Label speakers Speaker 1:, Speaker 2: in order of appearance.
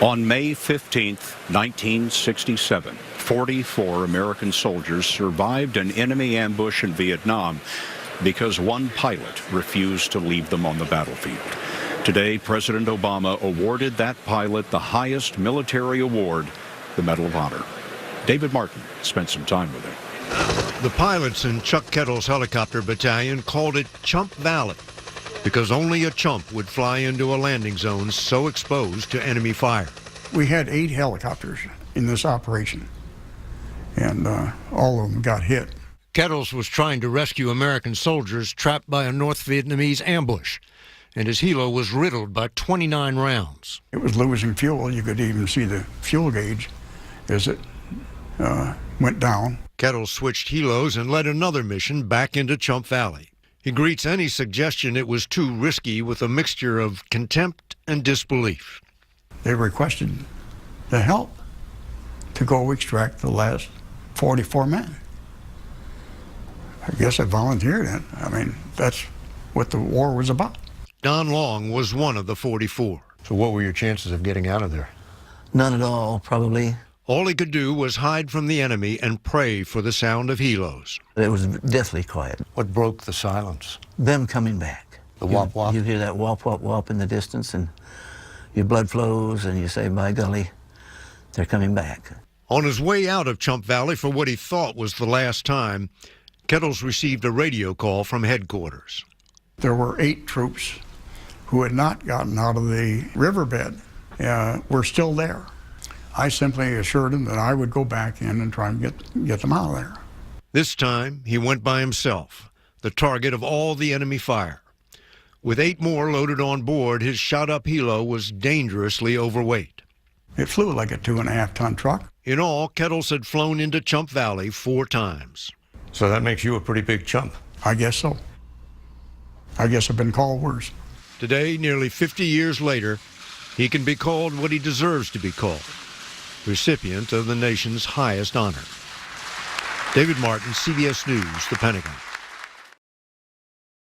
Speaker 1: On May 15, 1967, 44 American soldiers survived an enemy ambush in Vietnam because one pilot refused to leave them on the battlefield. Today, President Obama awarded that pilot the highest military award, the Medal of Honor. David Martin spent some time with him.
Speaker 2: The pilots in Chuck Kettles' helicopter battalion called it Chump Valley because only a chump would fly into a landing zone so exposed to enemy fire.
Speaker 3: We had 8 helicopters in this operation, and all of them got hit.
Speaker 2: Kettles was trying to rescue American soldiers trapped by a North Vietnamese ambush, and his helo was riddled by 29 rounds.
Speaker 3: It was losing fuel. You could even see the fuel gauge as it went down.
Speaker 2: Kettles switched helos and led another mission back into Chump Valley. He greets any suggestion it was too risky with a mixture of contempt and disbelief.
Speaker 3: They requested the help to go extract the last 44 men. I guess I volunteered it. I mean, that's what the war was about.
Speaker 2: Don Long was one of the 44.
Speaker 4: So what were your chances of getting out of there?
Speaker 5: None at all, probably.
Speaker 2: All he could do was hide from the enemy and pray for the sound of helos.
Speaker 5: It was deathly quiet.
Speaker 4: What broke the silence?
Speaker 5: Them coming back.
Speaker 4: The wop wop?
Speaker 5: You hear that wop wop wop in the distance, and your blood flows, and you say, by golly, they're coming back.
Speaker 2: On his way out of Chump Valley for what he thought was the last time, Kettles received a radio call from headquarters.
Speaker 3: There were 8 troops who had not gotten out of the riverbed, were still there. I simply assured him that I would go back in and try and get them out of there.
Speaker 2: This time, he went by himself, the target of all the enemy fire. With 8 more loaded on board, his shot-up helo was dangerously overweight.
Speaker 3: It flew like a 2.5-ton truck.
Speaker 2: In all, Kettles had flown into Chump Valley 4 times.
Speaker 4: So that makes you a pretty big chump.
Speaker 3: I guess so. I guess I've been called worse.
Speaker 2: Today, nearly 50 years later, he can be called what he deserves to be called, recipient of the nation's highest honor. David Martin, CBS News, The Pentagon.